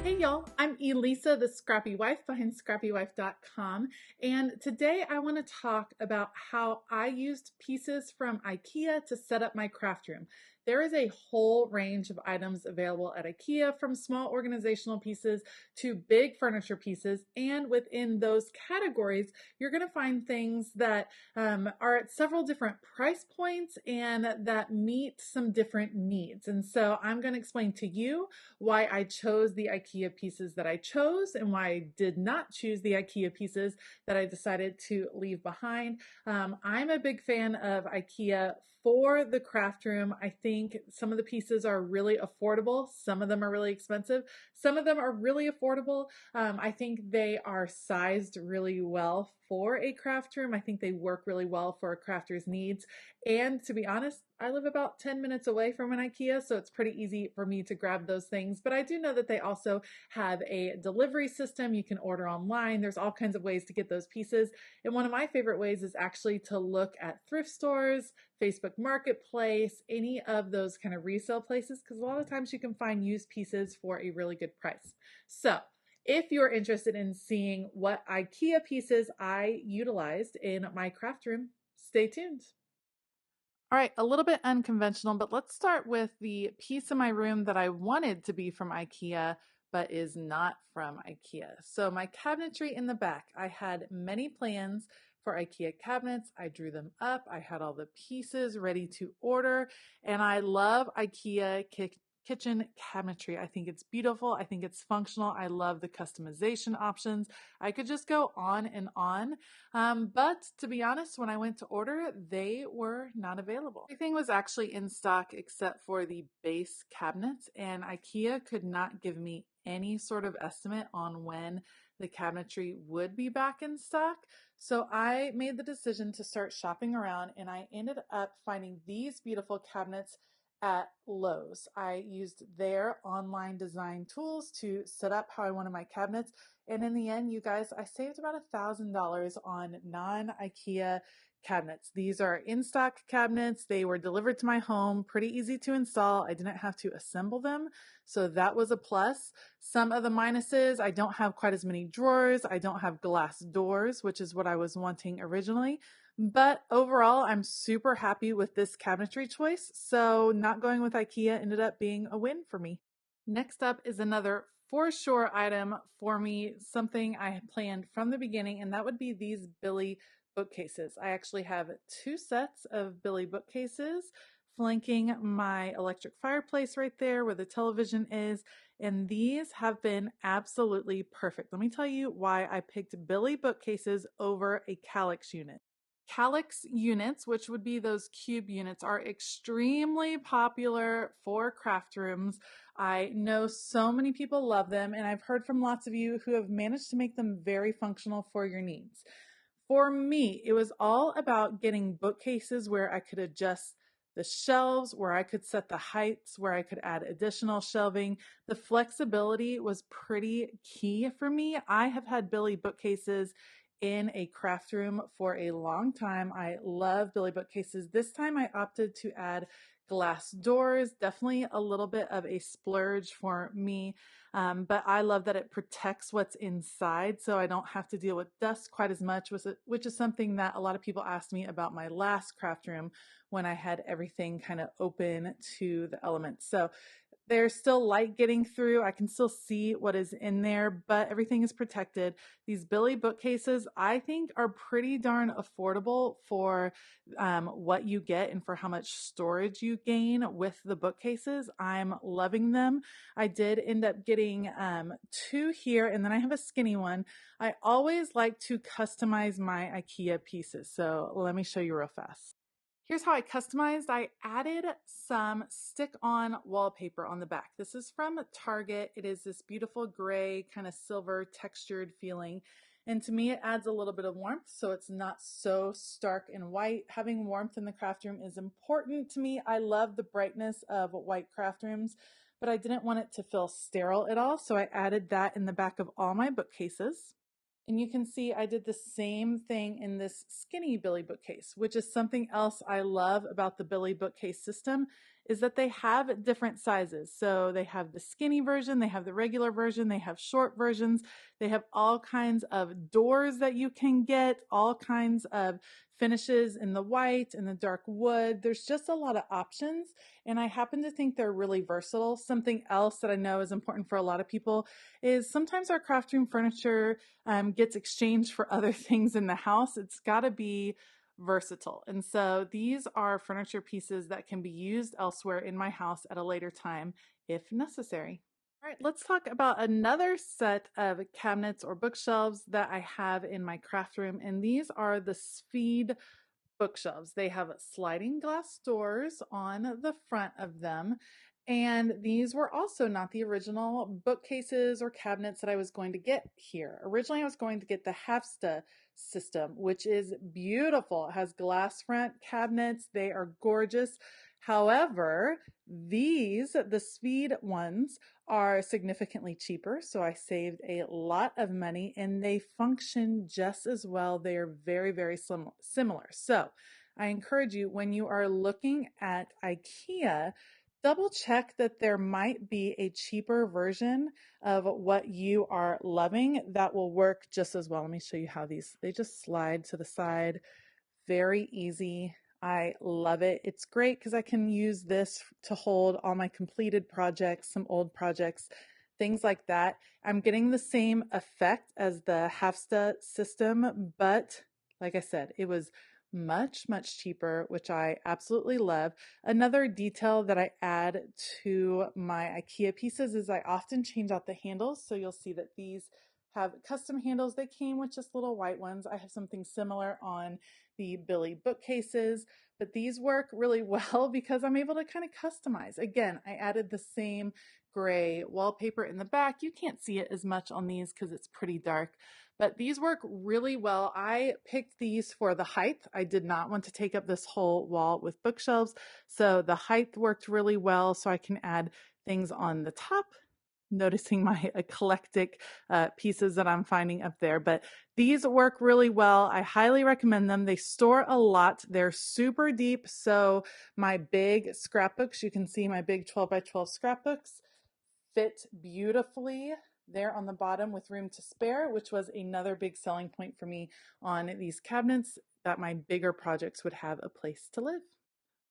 Hey y'all, I'm Elisa, the Scrappy Wife behind ScrappyWife.com, and today I want to talk about how I used pieces from IKEA to set up my craft room. There is a whole range of items available at IKEA, from small organizational pieces to big furniture pieces, and within those categories, you're going to find things that are at several different price points and that meet some different needs. And so I'm going to explain to you why I chose the IKEA pieces that I chose and why I did not choose the IKEA pieces that I decided to leave behind. I'm a big fan of IKEA for the craft room. I think some of the pieces are really affordable. Some of them are really expensive. Some of them are really affordable. I think they are sized really well for a craft room. I think they work really well for a crafter's needs. And to be honest, I live about 10 minutes away from an IKEA, so it's pretty easy for me to grab those things. But I do know that they also have a delivery system. You can order online. There's all kinds of ways to get those pieces. And one of my favorite ways is actually to look at thrift stores, Facebook Marketplace, any of those kind of resale places, because a lot of times you can find used pieces for a really good price. So if you're interested in seeing what IKEA pieces I utilized in my craft room, stay tuned. All right, a little bit unconventional, but let's start with the piece of my room that I wanted to be from IKEA, but is not from IKEA. So my cabinetry in the back, I had many plans for IKEA cabinets. I drew them up. I had all the pieces ready to order, and I love IKEA kitchen cabinetry. I think it's beautiful. I think it's functional. I love the customization options. I could just go on and on. But to be honest, when I went to order, they were not available. Everything was actually in stock except for the base cabinets, and IKEA could not give me any sort of estimate on when the cabinetry would be back in stock. So I made the decision to start shopping around, and I ended up finding these beautiful cabinets at Lowe's. I used their online design tools to set up how I wanted my cabinets. And in the end, you guys, I saved about $1,000 on non-IKEA cabinets. These are in-stock cabinets. They were delivered to my home, pretty easy to install. I didn't have to assemble them, so that was a plus. Some of the minuses, I don't have quite as many drawers. I don't have glass doors, which is what I was wanting originally. But overall, I'm super happy with this cabinetry choice, so not going with IKEA ended up being a win for me. Next up is another for sure item for me, something I had planned from the beginning, and that would be these Billy bookcases. I actually have 2 sets of Billy bookcases flanking my electric fireplace right there where the television is, and these have been absolutely perfect. Let me tell you why I picked Billy bookcases over a Kallax unit. Kallax units, which would be those cube units, are extremely popular for craft rooms. I know so many people love them, and I've heard from lots of you who have managed to make them very functional for your needs. For me, it was all about getting bookcases where I could adjust the shelves, where I could set the heights, where I could add additional shelving. The flexibility was pretty key for me. I have had Billy bookcases in a craft room for a long time. I love Billy bookcases. This time I opted to add glass doors, definitely a little bit of a splurge for me. But I love that it protects what's inside, so I don't have to deal with dust quite as much, which is something that a lot of people asked me about my last craft room when I had everything kind of open to the elements. So there's still light getting through. I can still see what is in there, but everything is protected. These Billy bookcases, I think, are pretty darn affordable for what you get and for how much storage you gain with the bookcases. I'm loving them. I did end up getting 2 here, and then I have a skinny one. I always like to customize my IKEA pieces, so let me show you real fast. Here's how I customized. I added some stick-on wallpaper on the back. This is from Target. It is this beautiful gray, kind of silver textured feeling. And to me, it adds a little bit of warmth, so it's not so stark and white. Having warmth in the craft room is important to me. I love the brightness of white craft rooms, but I didn't want it to feel sterile at all, so I added that in the back of all my bookcases. And you can see I did the same thing in this skinny Billy bookcase, which is something else I love about the Billy bookcase system, is that they have different sizes. So they have the skinny version, they have the regular version, they have short versions, they have all kinds of doors that you can get, all kinds of finishes in the white and the dark wood. There's just a lot of options, and I happen to think they're really versatile. Something else that I know is important for a lot of people is sometimes our craft room furniture gets exchanged for other things in the house. It's got to be versatile. And so these are furniture pieces that can be used elsewhere in my house at a later time if necessary. All right, let's talk about another set of cabinets or bookshelves that I have in my craft room, and these are the Speed bookshelves. They have sliding glass doors on the front of them. And these were also not the original bookcases or cabinets that I was going to get here. Originally, I was going to get the Hafsta system, which is beautiful. It has glass front cabinets. They are gorgeous. However, the Speed ones, are significantly cheaper, so I saved a lot of money, and they function just as well. They are very, very similar. So I encourage you, when you are looking at IKEA, double check that there might be a cheaper version of what you are loving that will work just as well. Let me show you how they just slide to the side. Very easy. I love it. It's great because I can use this to hold all my completed projects, some old projects, things like that. I'm getting the same effect as the Hafsta system, but like I said, it was much, much cheaper, which I absolutely love. Another detail that I add to my IKEA pieces is I often change out the handles. So you'll see that these have custom handles. They came with just little white ones. I have something similar on the Billy bookcases, but these work really well because I'm able to kind of customize. Again, I added the same gray wallpaper in the back. You can't see it as much on these because it's pretty dark, but these work really well. I picked these for the height. I did not want to take up this whole wall with bookshelves, so the height worked really well, so I can add things on the top. Noticing my eclectic pieces that I'm finding up there, but these work really well. I highly recommend them. They store a lot. They're super deep. So my big scrapbooks, you can see my big 12 by 12 scrapbooks fit beautifully there on the bottom with room to spare, which was another big selling point for me on these cabinets, that my bigger projects would have a place to live.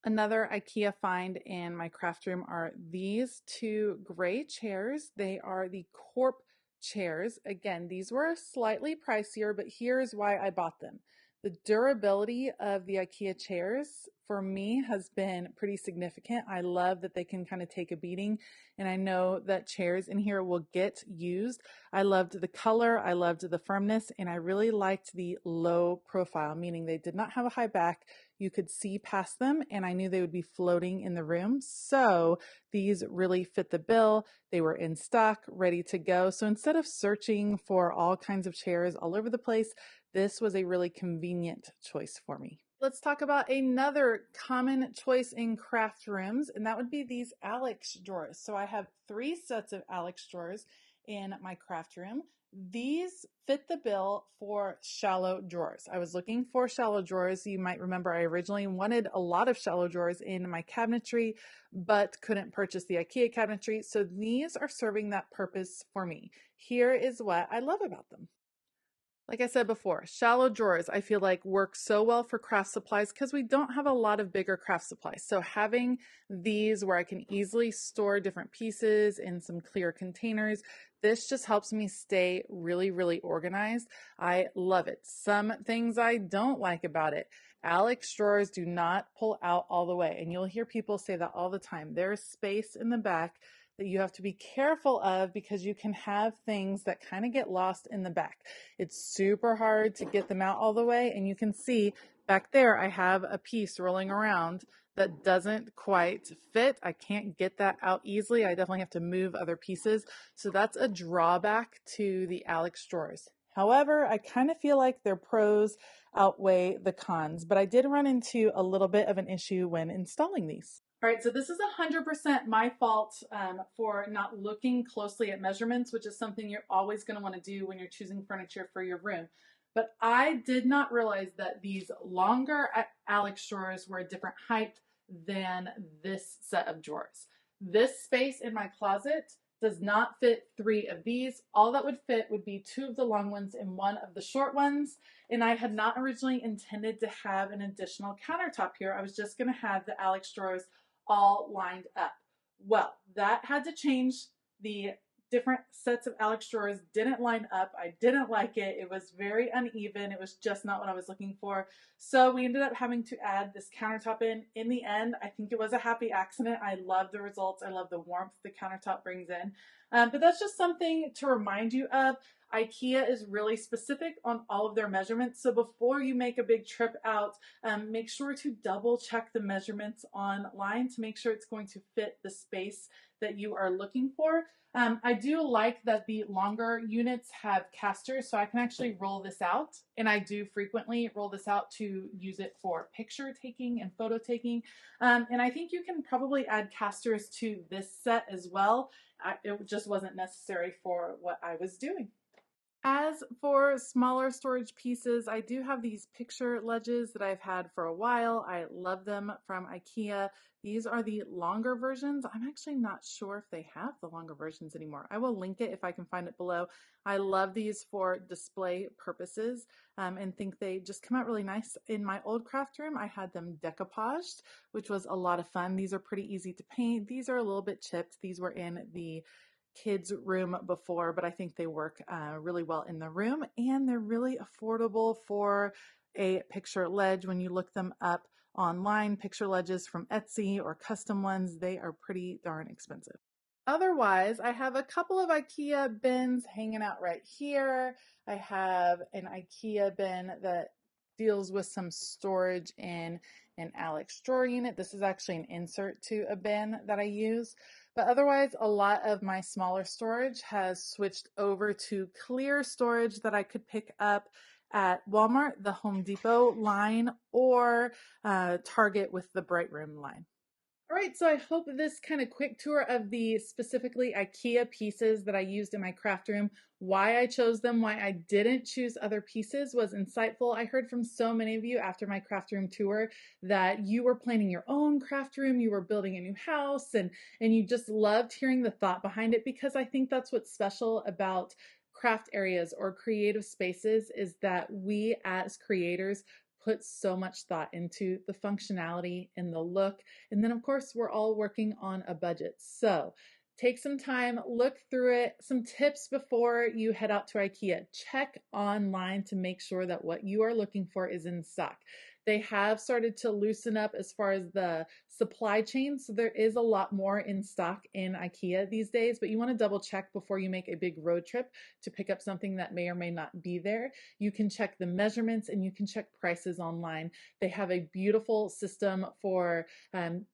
Another IKEA find in my craft room are these two gray chairs. They are the Corp chairs. Again, these were slightly pricier, but here's why I bought them. The durability of the IKEA chairs for me has been pretty significant. I love that they can kind of take a beating, and I know that chairs in here will get used. I loved the color, I loved the firmness, and I really liked the low profile, meaning they did not have a high back. You could see past them, and I knew they would be floating in the room. So these really fit the bill. They were in stock, ready to go. So instead of searching for all kinds of chairs all over the place, this was a really convenient choice for me. Let's talk about another common choice in craft rooms, and that would be these Alex drawers. So I have 3 sets of Alex drawers in my craft room. These fit the bill for shallow drawers. I was looking for shallow drawers. You might remember I originally wanted a lot of shallow drawers in my cabinetry, but couldn't purchase the IKEA cabinetry. So these are serving that purpose for me. Here is what I love about them. Like I said before, shallow drawers I feel like work so well for craft supplies because we don't have a lot of bigger craft supplies. So having these where I can easily store different pieces in some clear containers, this just helps me stay really, really organized. I love it. Some things I don't like about it. Alex drawers do not pull out all the way, and you'll hear people say that all the time. There's space in the back that you have to be careful of because you can have things that kind of get lost in the back. It's super hard to get them out all the way, and you can see back there I have a piece rolling around that doesn't quite fit. I can't get that out easily. I definitely have to move other pieces. So that's a drawback to the Alex drawers. However, I kind of feel like their pros outweigh the cons, but I did run into a little bit of an issue when installing these. All right, so this is 100% my fault for not looking closely at measurements, which is something you're always going to want to do when you're choosing furniture for your room. But I did not realize that these longer Alex drawers were a different height than this set of drawers. This space in my closet does not fit 3 of these. All that would fit would be 2 of the long ones and 1 of the short ones. And I had not originally intended to have an additional countertop here. I was just going to have the Alex drawers all lined up. Well, that had to change. The different sets of Alex drawers didn't line up. I didn't like it. It was very uneven. It was just not what I was looking for. So we ended up having to add this countertop in. In the end, I think it was a happy accident. I love the results. I love the warmth the countertop brings in. But that's just something to remind you of. IKEA is really specific on all of their measurements. So before you make a big trip out, make sure to double check the measurements online to make sure it's going to fit the space that you are looking for. I do like that the longer units have casters, so I can actually roll this out, and I do frequently roll this out to use it for picture taking and photo taking. And I think you can probably add casters to this set as well. It just wasn't necessary for what I was doing. As for smaller storage pieces, I do have these picture ledges that I've had for a while. I love them from IKEA. These are the longer versions. I'm actually not sure if they have the longer versions anymore. I will link it if I can find it below. I love these for display purposes and think they just come out really nice. In my old craft room, I had them decoupaged, which was a lot of fun. These are pretty easy to paint. These are a little bit chipped. These were in the kids' room before, but I think they work really well in the room, and they're really affordable for a picture ledge. When you look them up online, picture ledges from Etsy or custom ones, they are pretty darn expensive. Otherwise, I have a couple of IKEA bins hanging out right here. I have an IKEA bin that deals with some storage in an Alex drawer unit. This is actually an insert to a bin that I use. But otherwise, a lot of my smaller storage has switched over to clear storage that I could pick up at Walmart, the Home Depot line, or Target with the Bright Room line. All right, so I hope this kind of quick tour of the specifically IKEA pieces that I used in my craft room, why I chose them, why I didn't choose other pieces was insightful. I heard from so many of you after my craft room tour that you were planning your own craft room, you were building a new house, and you just loved hearing the thought behind it, because I think that's what's special about craft areas or creative spaces, is that we as creators put so much thought into the functionality and the look. And then of course, we're all working on a budget. So take some time, look through it. Some tips before you head out to IKEA. Check online to make sure that what you are looking for is in stock. They have started to loosen up as far as the supply chain, so there is a lot more in stock in IKEA these days, but you want to double check before you make a big road trip to pick up something that may or may not be there. You can check the measurements and you can check prices online. They have a beautiful system for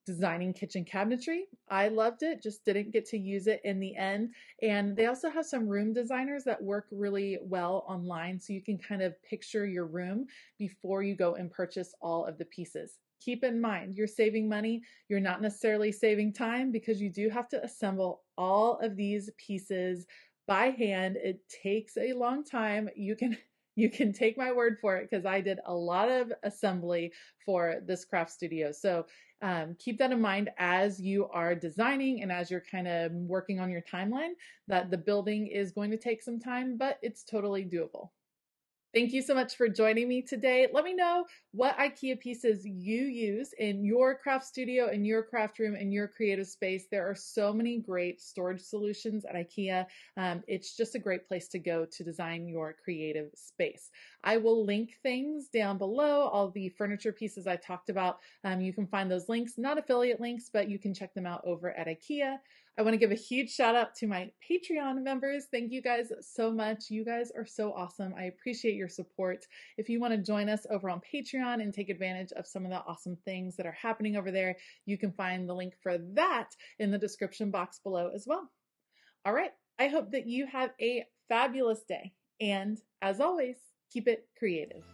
designing kitchen cabinetry. I loved it, just didn't get to use it in the end. And they also have some room designers that work really well online, so you can kind of picture your room before you go and purchase all of the pieces. Keep in mind, you're saving money. You're not necessarily saving time, because you do have to assemble all of these pieces by hand. It takes a long time. You can take my word for it, because I did a lot of assembly for this craft studio. So keep that in mind as you are designing and as you're kind of working on your timeline, that the building is going to take some time, but it's totally doable. Thank you so much for joining me today. Let me know what IKEA pieces you use in your craft studio, in your craft room, in your creative space. There are so many great storage solutions at IKEA. It's just a great place to go to design your creative space. I will link things down below, all the furniture pieces I talked about. You can find those links, not affiliate links, but you can check them out over at IKEA. I want to give a huge shout out to my Patreon members. Thank you guys so much. You guys are so awesome. I appreciate your support. If you want to join us over on Patreon and take advantage of some of the awesome things that are happening over there, you can find the link for that in the description box below as well. All right. I hope that you have a fabulous day. And as always, keep it creative.